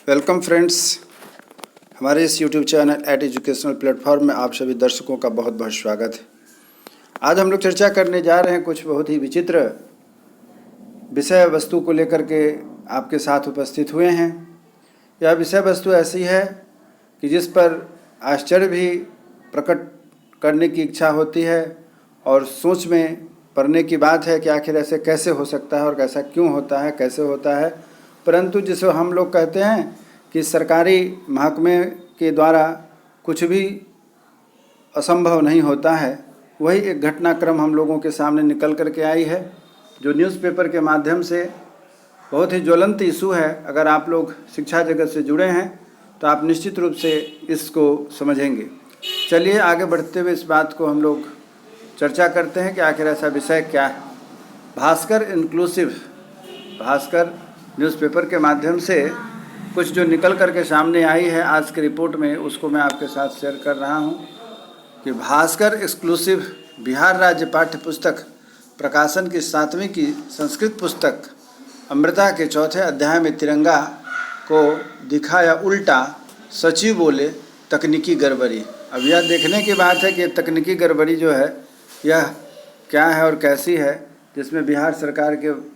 Welcome friends, हमारे इस YouTube channel at educational platform में आप सभी दर्शकों का बहुत बहुत स्वागत है। आज हम लोग चर्चा करने जा रहे हैं कुछ बहुत ही विचित्र विषय वस्तु को लेकर के आपके साथ उपस्थित हुए हैं। यह विषय वस्तु ऐसी है कि जिस पर आश्चर्य भी प्रकट करने की इच्छा होती है और सोच में पड़ने की बात है कि आखिर ऐसे कैसे हो सकता है और ऐसा क्यों होता है, कैसे होता है। परंतु जिसे हम लोग कहते हैं कि सरकारी महकमे के द्वारा कुछ भी असंभव नहीं होता है, वही एक घटनाक्रम हम लोगों के सामने निकल कर के आई है, जो न्यूज़पेपर के माध्यम से बहुत ही ज्वलंत इशू है। अगर आप लोग शिक्षा जगत से जुड़े हैं तो आप निश्चित रूप से इसको समझेंगे। चलिए आगे बढ़ते हुए इस बात को हम लोग चर्चा करते हैं कि आखिर ऐसा विषय क्या है। भास्कर न्यूज़पेपर के माध्यम से कुछ जो निकल कर के सामने आई है आज की रिपोर्ट में, उसको मैं आपके साथ शेयर कर रहा हूं कि भास्कर एक्सक्लूसिव बिहार राज्य पाठ्य पुस्तक प्रकाशन की 7वीं की संस्कृत पुस्तक अमृता के 4थे अध्याय में तिरंगा को दिखाया उल्टा, सचिव बोले तकनीकी गड़बड़ी। अब यह देखने की बात है कि तकनीकी गड़बड़ी जो है यह क्या है और कैसी है, जिसमें बिहार सरकार के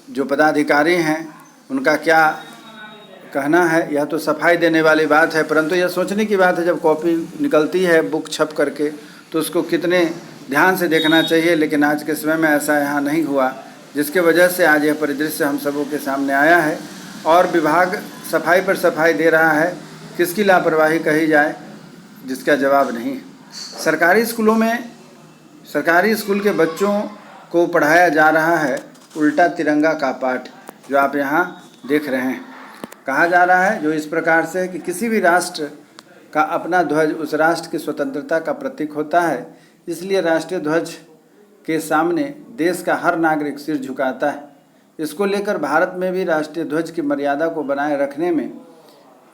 जो पदाधिकारी हैं उनका क्या कहना है। यह तो सफाई देने वाली बात है, परंतु यह सोचने की बात है जब कॉपी निकलती है बुक छप करके तो उसको कितने ध्यान से देखना चाहिए। लेकिन आज के समय में ऐसा यहाँ नहीं हुआ, जिसके वजह से आज यह परिदृश्य हम सबों के सामने आया है। और विभाग सफाई पर सफाई दे रहा है, किसकी लापरवाही कही जाए जिसका जवाब नहीं। सरकारी स्कूल के बच्चों को पढ़ाया जा रहा है उल्टा तिरंगा का पाठ, जो आप यहाँ देख रहे हैं। कहा जा रहा है जो इस प्रकार से कि किसी भी राष्ट्र का अपना ध्वज उस राष्ट्र की स्वतंत्रता का प्रतीक होता है, इसलिए राष्ट्रीय ध्वज के सामने देश का हर नागरिक सिर झुकाता है। इसको लेकर भारत में भी राष्ट्रीय ध्वज की मर्यादा को बनाए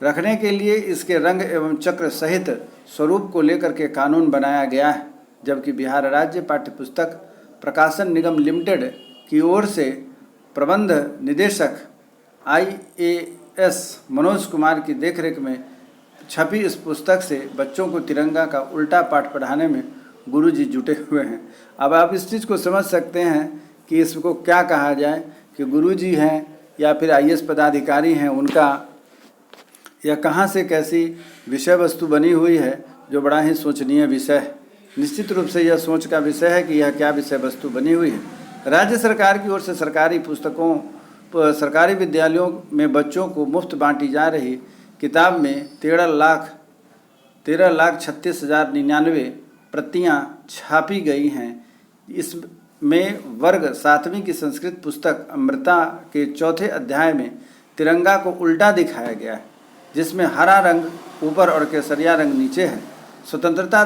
रखने के लिए इसके रंग एवं चक्र सहित स्वरूप को लेकर के कानून बनाया गया है। जबकि बिहार राज्य पाठ्य पुस्तक प्रकाशन निगम लिमिटेड की ओर से प्रबंध निदेशक IAS मनोज कुमार की देखरेख में छपी इस पुस्तक से बच्चों को तिरंगा का उल्टा पाठ पढ़ाने में गुरुजी जुटे हुए हैं। अब आप इस चीज़ को समझ सकते हैं कि इसको क्या कहा जाए कि गुरुजी हैं या फिर IAS पदाधिकारी हैं, उनका यह कहाँ से कैसी विषय वस्तु बनी हुई है, जो बड़ा ही सोचनीय विषय है। निश्चित रूप से यह सोच का विषय है कि यह क्या विषय वस्तु बनी हुई है। राज्य सरकार की ओर से सरकारी विद्यालयों में बच्चों को मुफ्त बांटी जा रही किताब में 13,36,099 प्रतियां छापी गई हैं। इसमें वर्ग 7वीं की संस्कृत पुस्तक अमृता के 4थे अध्याय में तिरंगा को उल्टा दिखाया गया है, जिसमें हरा रंग ऊपर और केसरिया रंग नीचे है। स्वतंत्रता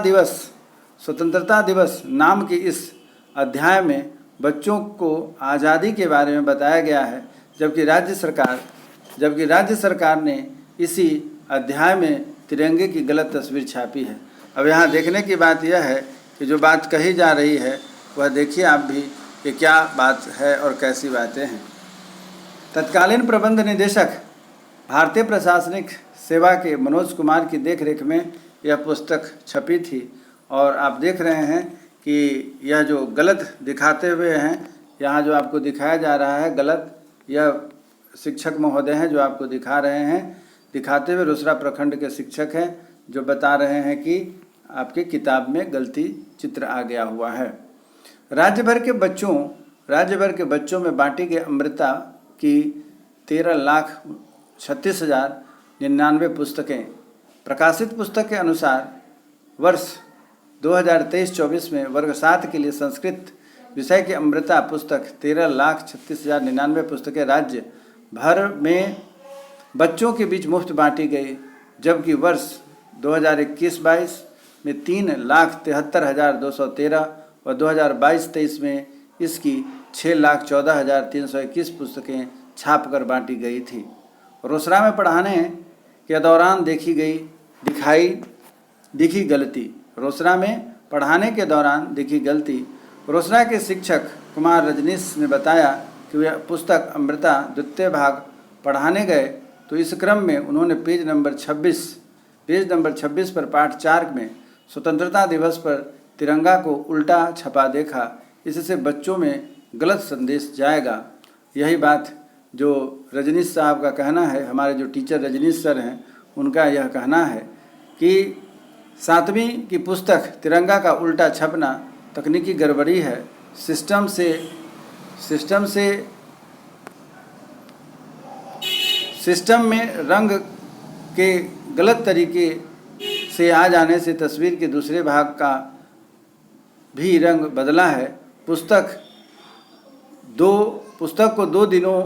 दिवस नाम के इस अध्याय में बच्चों को आज़ादी के बारे में बताया गया है, जबकि राज्य सरकार ने इसी अध्याय में तिरंगे की गलत तस्वीर छापी है। अब यहाँ देखने की बात यह है कि जो बात कही जा रही है वह देखिए आप भी कि क्या बात है और कैसी बातें हैं। तत्कालीन प्रबंध निदेशक भारतीय प्रशासनिक सेवा के मनोज कुमार की देखरेख में यह पुस्तक छपी थी और आप देख रहे हैं कि यह जो गलत दिखाते हुए हैं, यहाँ जो आपको दिखाया जा रहा है गलत, यह शिक्षक महोदय हैं जो आपको दिखा रहे हैं। दिखाते हुए रोसड़ा प्रखंड के शिक्षक हैं जो बता रहे हैं कि आपके किताब में गलती चित्र आ गया हुआ है। राज्य भर के बच्चों में बांटी गई अमृता की 13,36,099 पुस्तकें। प्रकाशित पुस्तक के अनुसार वर्ष 2023-24 में वर्ग 7 के लिए संस्कृत विषय की अमृता पुस्तक 13,36,099 पुस्तकें राज्य भर में बच्चों के बीच मुफ्त बांटी गई, जबकि वर्ष 2021-22 में 3,73,213 और 2022-23 में इसकी 6,14,321 पुस्तकें छापकर बांटी गई थी। रोसड़ा में पढ़ाने के दौरान दिखी गलती। रोसड़ा के शिक्षक कुमार रजनीश ने बताया कि वह पुस्तक अमृता द्वितीय भाग पढ़ाने गए तो इस क्रम में उन्होंने पेज नंबर 26 पर पाठ 4 में स्वतंत्रता दिवस पर तिरंगा को उल्टा छपा देखा, इससे बच्चों में गलत संदेश जाएगा। यही बात जो रजनीश साहब का कहना है, हमारे जो टीचर रजनीश सर हैं, उनका यह कहना है कि 7वीं की पुस्तक तिरंगा का उल्टा छपना तकनीकी गड़बड़ी है। सिस्टम में रंग के गलत तरीके से आ जाने से तस्वीर के दूसरे भाग का भी रंग बदला है। पुस्तक को 2 दिनों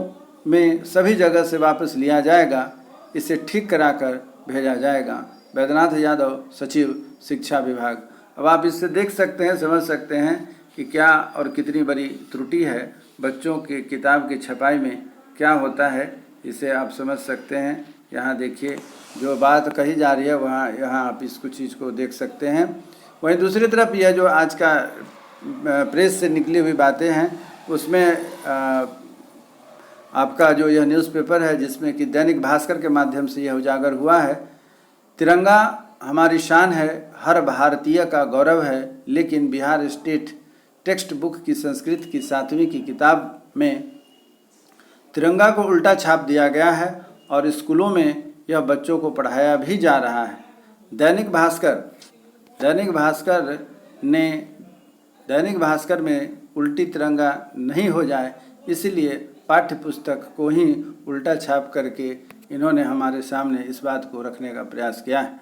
में सभी जगह से वापस लिया जाएगा, इसे ठीक कराकर भेजा जाएगा। बैद्यनाथ यादव, सचिव शिक्षा विभाग। अब आप इससे देख सकते हैं, समझ सकते हैं कि क्या और कितनी बड़ी त्रुटि है बच्चों के किताब की छपाई में क्या होता है, इसे आप समझ सकते हैं। यहाँ देखिए जो बात कही जा रही है यहाँ आप इस कुछ चीज़ को देख सकते हैं। वहीं दूसरी तरफ यह जो आज का प्रेस से निकली हुई बातें हैं, उसमें आपका जो यह न्यूज़पेपर है जिसमें कि दैनिक भास्कर के माध्यम से यह उजागर हुआ है, तिरंगा हमारी शान है, हर भारतीय का गौरव है, लेकिन बिहार स्टेट टेक्स्ट बुक की संस्कृत की 7वीं की किताब में तिरंगा को उल्टा छाप दिया गया है और स्कूलों में यह बच्चों को पढ़ाया भी जा रहा है। दैनिक भास्कर में उल्टी तिरंगा नहीं हो जाए, इसलिए पाठ्य पुस्तक को ही उल्टा छाप करके इन्होंने हमारे सामने इस बात को रखने का प्रयास किया है।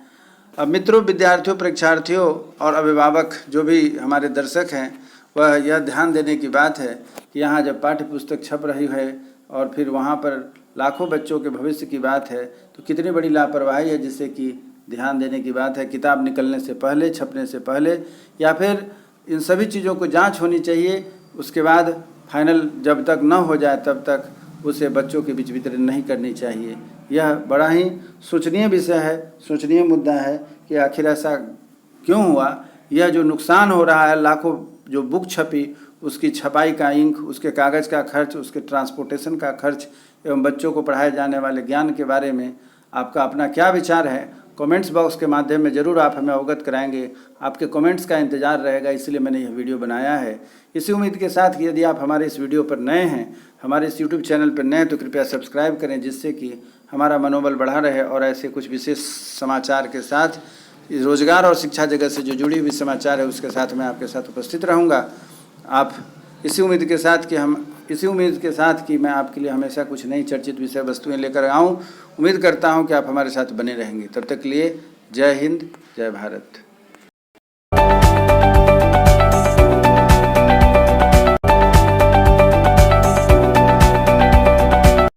अब मित्रों, विद्यार्थियों, परीक्षार्थियों और अभिभावक जो भी हमारे दर्शक हैं, वह यह ध्यान देने की बात है कि यहाँ जब पाठ्य पुस्तक छप रही है और फिर वहाँ पर लाखों बच्चों के भविष्य की बात है, तो कितनी बड़ी लापरवाही है, जिससे कि ध्यान देने की बात है। किताब निकलने से पहले, छपने से पहले, या फिर इन सभी चीज़ों को जांच होनी चाहिए। उसके बाद फाइनल जब तक न हो जाए तब तक उसे बच्चों के बीच वितरण नहीं करनी चाहिए। यह बड़ा ही सोचनीय विषय है, सोचनीय मुद्दा है कि आखिर ऐसा क्यों हुआ। यह जो नुकसान हो रहा है, लाखों जो बुक छपी, उसकी छपाई का इंक, उसके कागज़ का खर्च, उसके ट्रांसपोर्टेशन का खर्च एवं बच्चों को पढ़ाए जाने वाले ज्ञान के बारे में आपका अपना क्या विचार है, कमेंट्स बॉक्स के माध्यम में ज़रूर आप हमें अवगत कराएंगे। आपके कमेंट्स का इंतज़ार रहेगा, इसलिए मैंने यह वीडियो बनाया है। इसी उम्मीद के साथ कि यदि आप हमारे इस वीडियो पर नए हैं, हमारे इस यूट्यूब चैनल पर नए हैं, तो कृपया सब्सक्राइब करें, जिससे कि हमारा मनोबल बढ़ा रहे और ऐसे कुछ विशेष समाचार के साथ, रोजगार और शिक्षा जगत से जो जुड़ी हुई समाचार है उसके साथ मैं आपके साथ उपस्थित रहूँगा। आप इसी उम्मीद के साथ कि मैं आपके लिए हमेशा कुछ नई चर्चित विषय वस्तुएं लेकर आऊँ। उम्मीद करता हूँ कि आप हमारे साथ बने रहेंगे। तब तक के लिए जय हिंद, जय भारत।